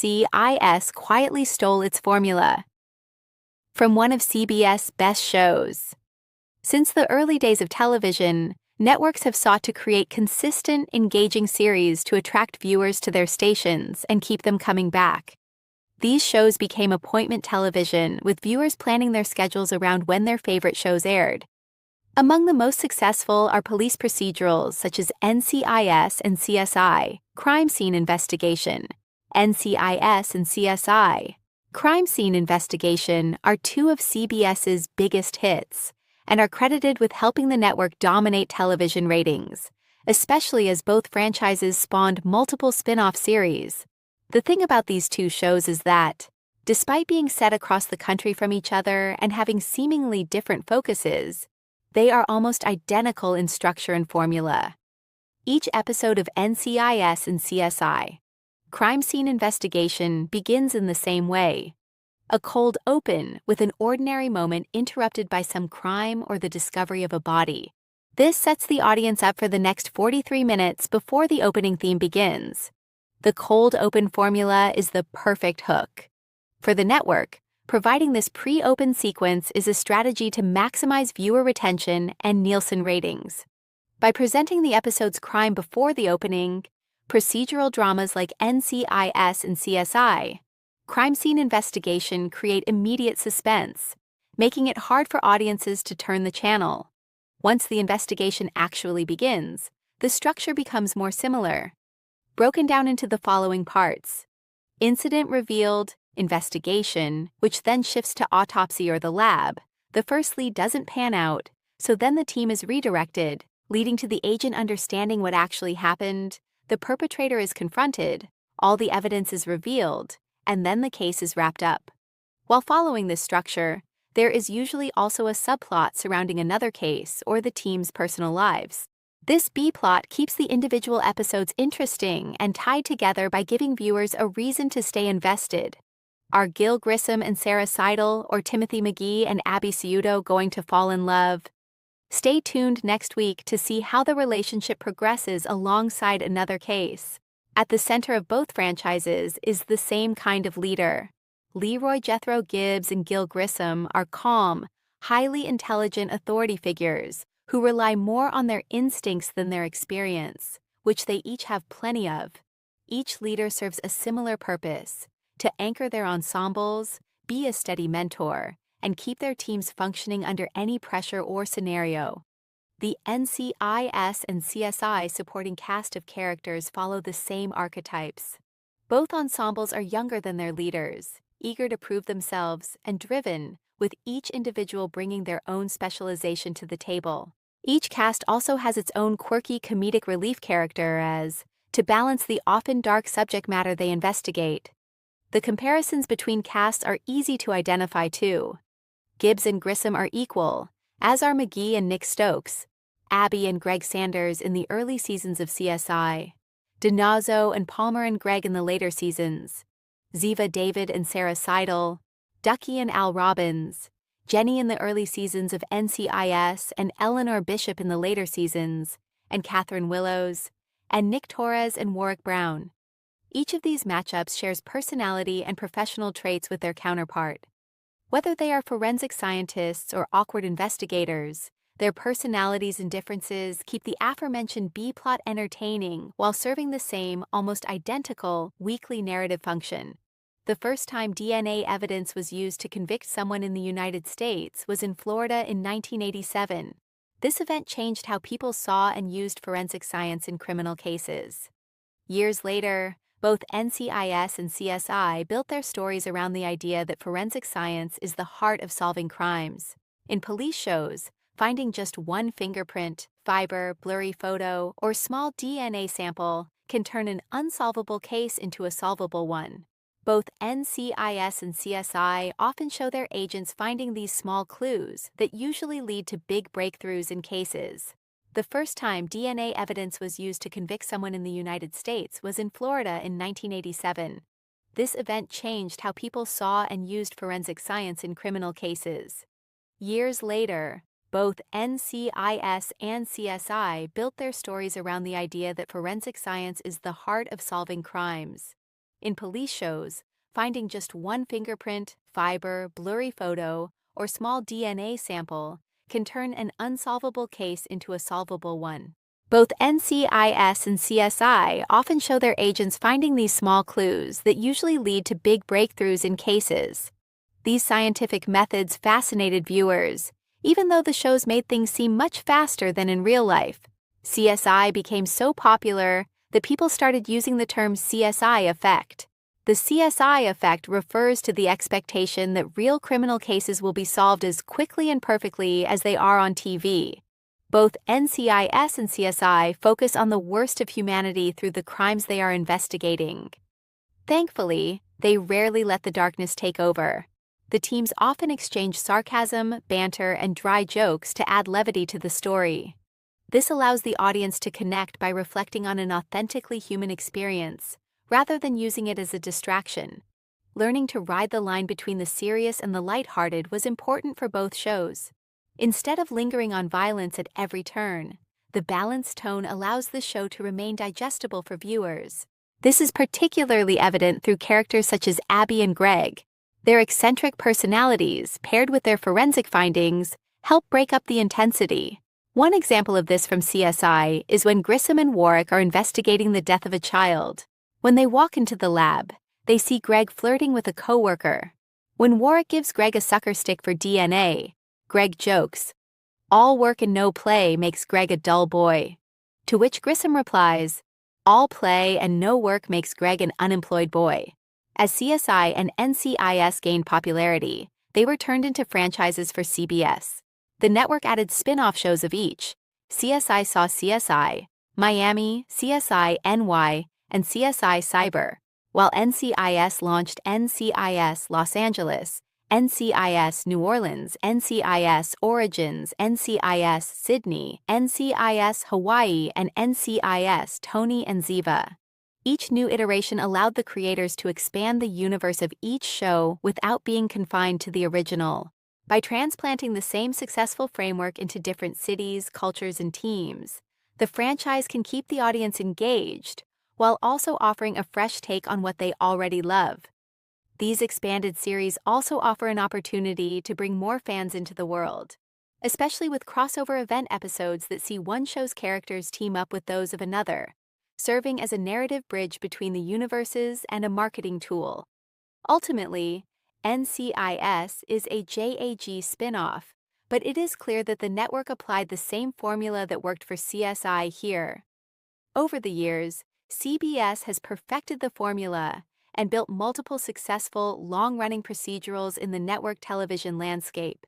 NCIS quietly stole its formula from one of CBS' best shows. Since the early days of television, networks have sought to create consistent, engaging series to attract viewers to their stations and keep them coming back. These shows became appointment television, with viewers planning their schedules around when their favorite shows aired. Among the most successful are police procedurals such as NCIS and CSI, Crime Scene Investigation. NCIS and CSI, Crime Scene Investigation, are two of CBS's biggest hits and are credited with helping the network dominate television ratings, especially as both franchises spawned multiple spin-off series. The thing about these two shows is that, despite being set across the country from each other and having seemingly different focuses, they are almost identical in structure and formula. Each episode of NCIS and CSI, Crime Scene Investigation, begins in the same way. A cold open with an ordinary moment interrupted by some crime or the discovery of a body. This sets the audience up for the next 43 minutes before the opening theme begins. The cold open formula is the perfect hook. For the network, providing this pre-open sequence is a strategy to maximize viewer retention and Nielsen ratings. By presenting the episode's crime before the opening, procedural dramas like NCIS and CSI, Crime Scene Investigation, create immediate suspense, making it hard for audiences to turn the channel. Once the investigation actually begins, the structure becomes more similar, broken down into the following parts: incident revealed, investigation, which then shifts to autopsy or the lab. The first lead doesn't pan out, so then the team is redirected, leading to the agent understanding what actually happened. The perpetrator is confronted, all the evidence is revealed, and then the case is wrapped up. While following this structure, there is usually also a subplot surrounding another case or the team's personal lives. This B-plot keeps the individual episodes interesting and tied together by giving viewers a reason to stay invested. Are Gil Grissom and Sarah Seidel, or Timothy McGee and Abby Ciuto, going to fall in love? Stay tuned next week to see how the relationship progresses alongside another case. At the center of both franchises is the same kind of leader. Leroy Jethro Gibbs and Gil Grissom are calm, highly intelligent authority figures who rely more on their instincts than their experience, which they each have plenty of. Each leader serves a similar purpose: to anchor their ensembles, be a steady mentor, and keep their teams functioning under any pressure or scenario. The NCIS and CSI supporting cast of characters follow the same archetypes. Both ensembles are younger than their leaders, eager to prove themselves and driven, with each individual bringing their own specialization to the table. Each cast also has its own quirky comedic relief character to balance the often dark subject matter they investigate. The comparisons between casts are easy to identify too. Gibbs and Grissom are equal, as are McGee and Nick Stokes, Abby and Greg Sanders in the early seasons of CSI, DiNazzo and Palmer and Greg in the later seasons, Ziva David and Sarah Seidel, Ducky and Al Robbins, Jenny in the early seasons of NCIS and Eleanor Bishop in the later seasons, and Catherine Willows, and Nick Torres and Warwick Brown. Each of these matchups shares personality and professional traits with their counterpart. Whether they are forensic scientists or awkward investigators, their personalities and differences keep the aforementioned B-plot entertaining while serving the same, almost identical, weekly narrative function. The first time DNA evidence was used to convict someone in the United States was in Florida in 1987. This event changed how people saw and used forensic science in criminal cases. Years later, both NCIS and CSI built their stories around the idea that forensic science is the heart of solving crimes. In police shows, finding just one fingerprint, fiber, blurry photo, or small DNA sample can turn an unsolvable case into a solvable one. Both NCIS and CSI often show their agents finding these small clues that usually lead to big breakthroughs in cases. The first time DNA evidence was used to convict someone in the United States was in Florida in 1987. This event changed how people saw and used forensic science in criminal cases. Years later, both NCIS and CSI built their stories around the idea that forensic science is the heart of solving crimes. In police shows, finding just one fingerprint, fiber, blurry photo, or small DNA sample can turn an unsolvable case into a solvable one. Both NCIS and CSI often show their agents finding these small clues that usually lead to big breakthroughs in cases. These scientific methods fascinated viewers, even though the shows made things seem much faster than in real life. CSI became so popular that people started using the term CSI effect. The CSI effect refers to the expectation that real criminal cases will be solved as quickly and perfectly as they are on TV. Both NCIS and CSI focus on the worst of humanity through the crimes they are investigating. Thankfully, they rarely let the darkness take over. The teams often exchange sarcasm, banter, and dry jokes to add levity to the story. This allows the audience to connect by reflecting on an authentically human experience, rather than using it as a distraction. Learning to ride the line between the serious and the lighthearted was important for both shows. Instead of lingering on violence at every turn, the balanced tone allows the show to remain digestible for viewers. This is particularly evident through characters such as Abby and Greg. Their eccentric personalities, paired with their forensic findings, help break up the intensity. One example of this from CSI is when Grissom and Warwick are investigating the death of a child. When they walk into the lab, they see Greg flirting with a coworker. When Warwick gives Greg a sucker stick for DNA, Greg jokes, "All work and no play makes Greg a dull boy." To which Grissom replies, "All play and no work makes Greg an unemployed boy." As CSI and NCIS gained popularity, they were turned into franchises for CBS. The network added spin-off shows of each. CSI saw CSI, Miami, CSI NY, and CSI Cyber, while NCIS launched NCIS Los Angeles, NCIS New Orleans, NCIS Origins, NCIS Sydney, NCIS Hawaii, and NCIS Tony and Ziva. Each new iteration allowed the creators to expand the universe of each show without being confined to the original. By transplanting the same successful framework into different cities, cultures, and teams, the franchise can keep the audience engaged while also offering a fresh take on what they already love. These expanded series also offer an opportunity to bring more fans into the world, especially with crossover event episodes that see one show's characters team up with those of another, serving as a narrative bridge between the universes and a marketing tool. Ultimately, NCIS is a JAG spin-off, but it is clear that the network applied the same formula that worked for CSI here. Over the years, CBS has perfected the formula and built multiple successful, long-running procedurals in the network television landscape.